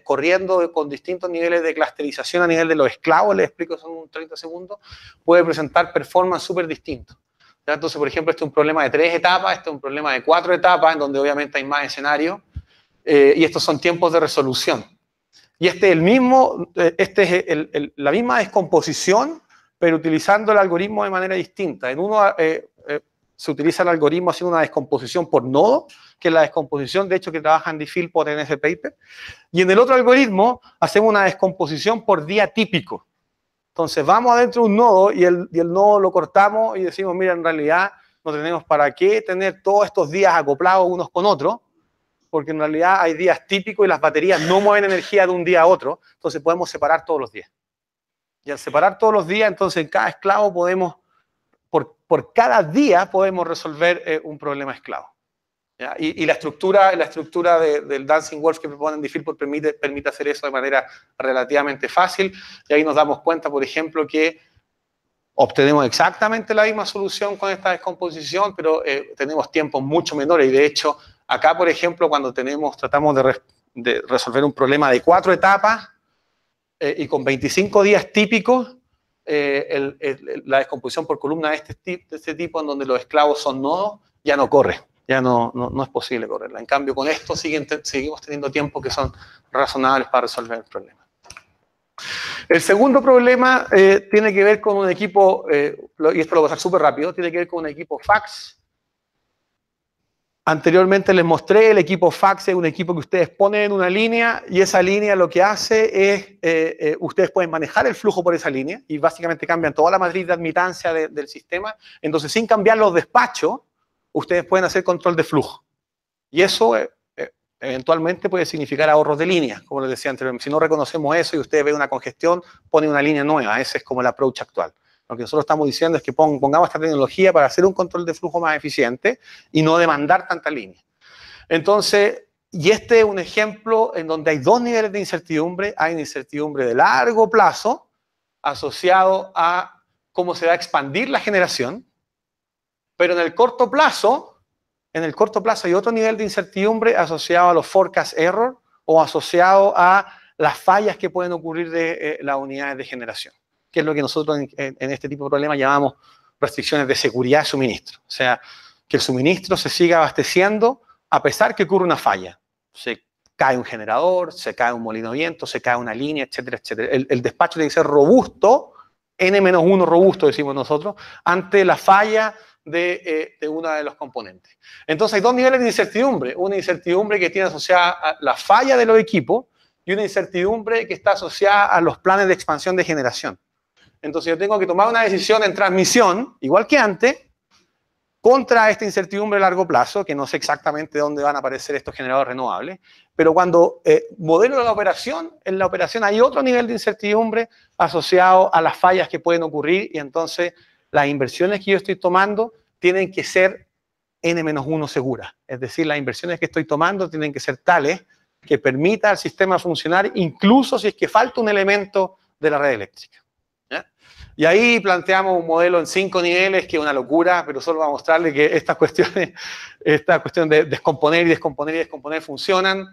corriendo con distintos niveles de clusterización a nivel de los esclavos, les explico eso en 30 segundos, puede presentar performance súper distintos. Entonces, por ejemplo, este es un problema de 3 etapas, este es un problema de 4 etapas, en donde obviamente hay más escenarios, y estos son tiempos de resolución. Y este es el mismo, la misma descomposición, pero utilizando el algoritmo de manera distinta. En uno se utiliza el algoritmo haciendo una descomposición por nodo, que es la descomposición, de hecho, que trabaja Andy Philpott en ese paper. Y en el otro algoritmo hacemos una descomposición por día típico. Entonces vamos adentro de un nodo y el nodo lo cortamos y decimos, mira, en realidad no tenemos para qué tener todos estos días acoplados unos con otros, porque en realidad hay días típicos y las baterías no mueven energía de un día a otro, entonces podemos separar todos los días. Y al separar todos los días, entonces en cada esclavo podemos, por cada día podemos resolver un problema esclavo. ¿Ya? Y la estructura del Dancing Wolf que propone Andy Philpott permite hacer eso de manera relativamente fácil, y ahí nos damos cuenta, por ejemplo, que obtenemos exactamente la misma solución con esta descomposición, pero tenemos tiempos mucho menores, y de hecho, acá, por ejemplo, cuando tratamos de resolver un problema de 4 etapas, y con 25 días típicos, la descomposición por columna de este tipo, en donde los esclavos son nodos, ya no corre, ya no es posible correrla. En cambio, con esto seguimos teniendo tiempos que son razonables para resolver el problema. El segundo problema tiene que ver con un equipo, y esto lo voy a hacer súper rápido, tiene que ver con un equipo fax. Anteriormente les mostré, el equipo fax es un equipo que ustedes ponen en una línea y esa línea lo que hace es, ustedes pueden manejar el flujo por esa línea y básicamente cambian toda la matriz de admitancia del sistema. Entonces, sin cambiar los despachos, ustedes pueden hacer control de flujo. Y eso eventualmente puede significar ahorros de líneas, como les decía anteriormente. Si no reconocemos eso y ustedes ven una congestión, ponen una línea nueva. Ese es como el approach actual. Lo que nosotros estamos diciendo es que pongamos esta tecnología para hacer un control de flujo más eficiente y no demandar tanta línea. Entonces, y este es un ejemplo en donde hay dos niveles de incertidumbre. Hay una incertidumbre de largo plazo asociado a cómo se va a expandir la generación, pero en el corto plazo hay otro nivel de incertidumbre asociado a los forecast error o asociado a las fallas que pueden ocurrir de las unidades de generación, que es lo que nosotros en este tipo de problemas llamamos restricciones de seguridad de suministro. O sea, que el suministro se siga abasteciendo a pesar que ocurre una falla. Se cae un generador, se cae un molino de viento, se cae una línea, etcétera, etcétera. El despacho tiene que ser robusto, N-1 robusto, decimos nosotros, ante la falla de uno de los componentes. Entonces hay dos niveles de incertidumbre. Una incertidumbre que tiene asociada a la falla de los equipos y una incertidumbre que está asociada a los planes de expansión de generación. Entonces yo tengo que tomar una decisión en transmisión, igual que antes, contra esta incertidumbre a largo plazo, que no sé exactamente dónde van a aparecer estos generadores renovables, pero cuando modelo la operación, en la operación hay otro nivel de incertidumbre asociado a las fallas que pueden ocurrir y entonces las inversiones que yo estoy tomando tienen que ser N-1 seguras. Es decir, las inversiones que estoy tomando tienen que ser tales que permita al sistema funcionar incluso si es que falta un elemento de la red eléctrica. ¿Ya? Y ahí planteamos un modelo en 5 niveles que es una locura, pero solo para mostrarle que esta cuestión de descomponer y descomponer y descomponer funcionan.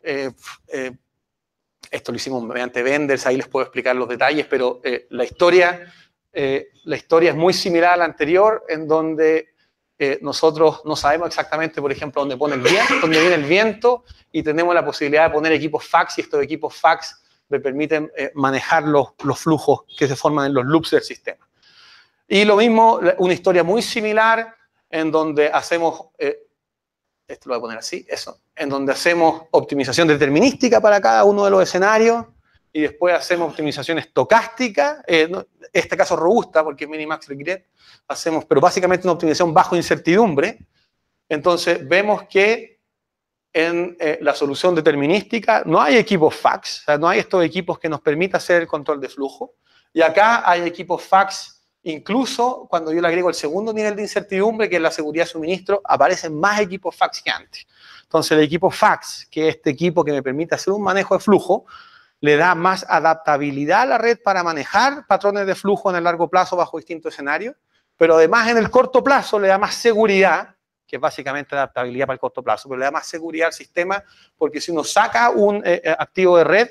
Esto lo hicimos mediante vendors, ahí les puedo explicar los detalles, pero la historia es muy similar a la anterior, en donde nosotros no sabemos exactamente, por ejemplo, dónde viene el viento, y tenemos la posibilidad de poner equipos fax, y estos equipos fax me permiten manejar los flujos que se forman en los loops del sistema. Y lo mismo, una historia muy similar, en donde hacemos, esto lo voy a poner así, en donde hacemos optimización determinística para cada uno de los escenarios, y después hacemos optimización estocástica, en este caso robusta, porque es minimax regret, pero básicamente una optimización bajo incertidumbre. Entonces vemos que en la solución determinística no hay equipos fax, o sea, no hay estos equipos que nos permitan hacer el control de flujo. Y acá hay equipos fax, incluso cuando yo le agrego el segundo nivel de incertidumbre, que es la seguridad de suministro, aparecen más equipos fax que antes. Entonces el equipo fax, que es este equipo que me permite hacer un manejo de flujo, le da más adaptabilidad a la red para manejar patrones de flujo en el largo plazo bajo distintos escenarios, pero además en el corto plazo le da más seguridad, que es básicamente adaptabilidad para el corto plazo, pero le da más seguridad al sistema, porque si uno saca un activo de red,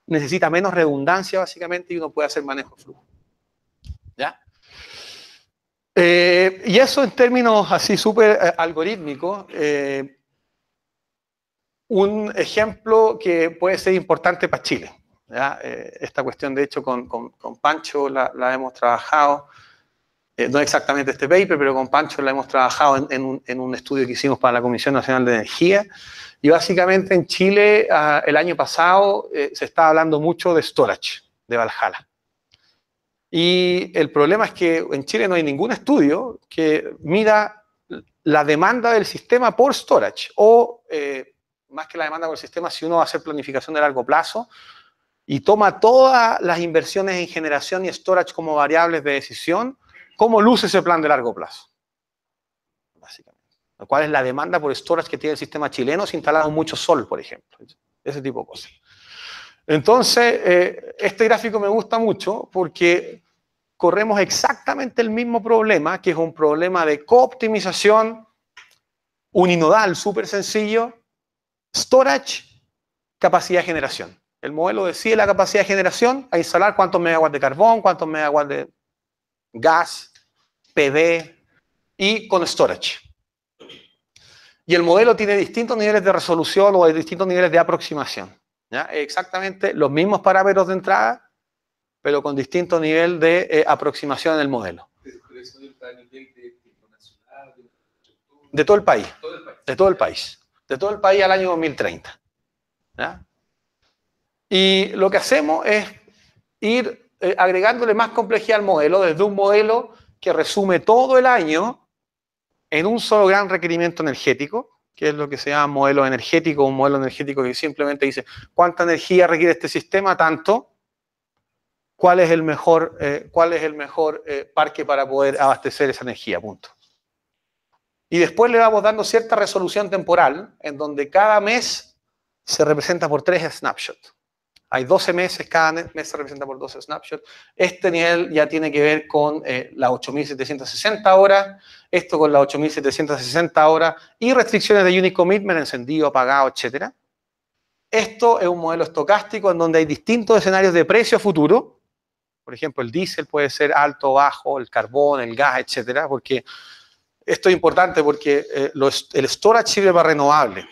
necesita menos redundancia básicamente y uno puede hacer manejo de flujo. ¿Ya? Y eso en términos así súper algorítmicos, un ejemplo que puede ser importante para Chile. ¿Ya? Esta cuestión, de hecho, con Pancho la hemos trabajado, no exactamente este paper, pero con Pancho la hemos trabajado en un estudio que hicimos para la Comisión Nacional de Energía. Y básicamente en Chile, el año pasado, se estaba hablando mucho de storage, de Valhalla. Y el problema es que en Chile no hay ningún estudio que mida la demanda del sistema por storage, o más que la demanda por el sistema, si uno va a hacer planificación de largo plazo y toma todas las inversiones en generación y storage como variables de decisión, ¿cómo luce ese plan de largo plazo? Básicamente. ¿Cuál es la demanda por storage que tiene el sistema chileno si instalamos mucho sol, por ejemplo? Ese tipo de cosas. Entonces, este gráfico me gusta mucho porque corremos exactamente el mismo problema, que es un problema de cooptimización uninodal, súper sencillo, storage, capacidad de generación. El modelo decide la capacidad de generación a instalar cuántos megawatts de carbón, cuántos megawatts de gas, PD y con storage. Y el modelo tiene distintos niveles de resolución o distintos niveles de aproximación. ¿Ya? Exactamente los mismos parámetros de entrada, pero con distinto nivel de aproximación en el modelo. De todo el país. De todo el país. De todo el país al año 2030. ¿Ya? Y lo que hacemos es ir agregándole más complejidad al modelo, desde un modelo que resume todo el año en un solo gran requerimiento energético, que es lo que se llama modelo energético, un modelo energético que simplemente dice cuánta energía requiere este sistema, tanto, cuál es el mejor parque para poder abastecer esa energía, punto. Y después le vamos dando cierta resolución temporal, en donde cada mes se representa por 3 snapshots. Hay 12 meses, cada mes se representa por 12 snapshots. Este nivel ya tiene que ver con las 8.760 horas, esto con las 8.760 horas y restricciones de unit commitment, encendido, apagado, etc. Esto es un modelo estocástico en donde hay distintos escenarios de precio futuro. Por ejemplo, el diésel puede ser alto o bajo, el carbón, el gas, etc. Porque esto es importante porque el storage sirve para renovable.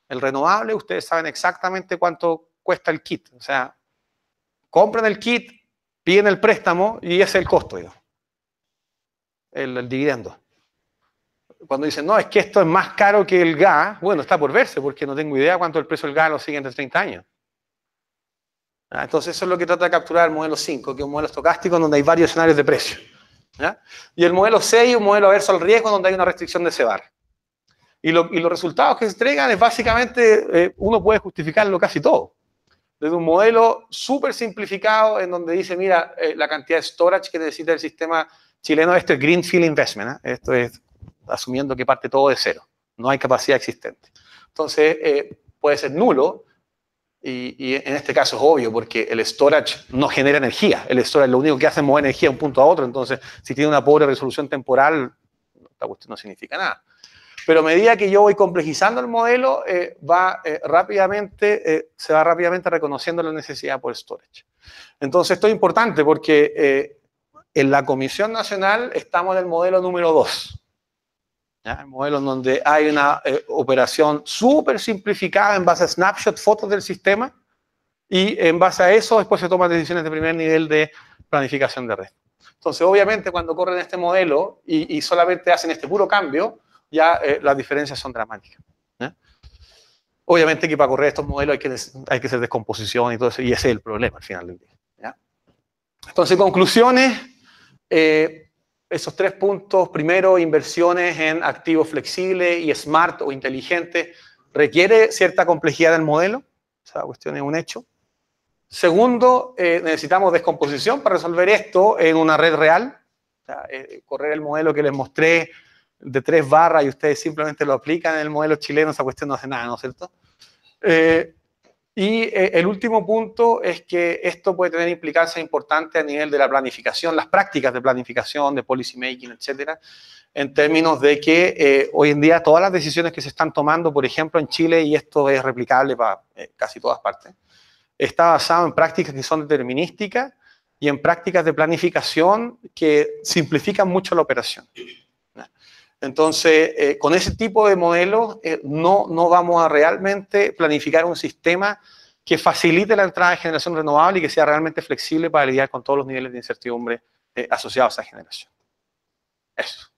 El renovable, ustedes saben exactamente cuánto cuesta el kit. O sea, compran el kit, piden el préstamo y ese es el costo, el dividendo. Cuando dicen, no, es que esto es más caro que el gas, bueno, está por verse porque no tengo idea cuánto es el precio del gas en los siguientes 30 años. Entonces eso es lo que trata de capturar el modelo 5, que es un modelo estocástico donde hay varios escenarios de precio. ¿Ya? Y el modelo 6, un modelo averso al riesgo donde hay una restricción de CEBAR. Y los resultados que se entregan es básicamente, uno puede justificarlo casi todo. Desde un modelo súper simplificado en donde dice, mira, la cantidad de storage que necesita el sistema chileno, esto es Greenfield Investment, esto es asumiendo que parte todo de cero, no hay capacidad existente. Entonces, puede ser nulo, y en este caso es obvio, porque el storage no genera energía, el storage lo único que hace es mover energía de un punto a otro, entonces si tiene una pobre resolución temporal, esta cuestión no significa nada. Pero a medida que yo voy complejizando el modelo, se va rápidamente reconociendo la necesidad por storage. Entonces, esto es importante porque en la Comisión Nacional estamos en el modelo número 2. ¿Ya? El modelo en donde hay una operación súper simplificada en base a snapshot, fotos del sistema, y en base a eso después se toman decisiones de primer nivel de planificación de red. Entonces, obviamente, cuando corren este modelo y solamente hacen este puro cambio, ya las diferencias son dramáticas. ¿Ya? Obviamente que para correr estos modelos hay que hacer descomposición y todo eso, y ese es el problema al final del día. ¿Ya? Entonces, conclusiones, esos 3 puntos. Primero, inversiones en activos flexibles y smart o inteligentes requiere cierta complejidad del modelo, esa cuestión es un hecho. Segundo, necesitamos descomposición para resolver esto en una red real. O sea, correr el modelo que les mostré de 3 barras y ustedes simplemente lo aplican en el modelo chileno, esa cuestión no hace nada, ¿no es cierto? El último punto es que esto puede tener implicancias importantes a nivel de la planificación, las prácticas de planificación, de policy making, etcétera, en términos de que hoy en día todas las decisiones que se están tomando, por ejemplo, en Chile, y esto es replicable para casi todas partes, está basado en prácticas que son determinísticas y en prácticas de planificación que simplifican mucho la operación. Entonces, con ese tipo de modelos no vamos a realmente planificar un sistema que facilite la entrada de generación renovable y que sea realmente flexible para lidiar con todos los niveles de incertidumbre asociados a esa generación. Eso.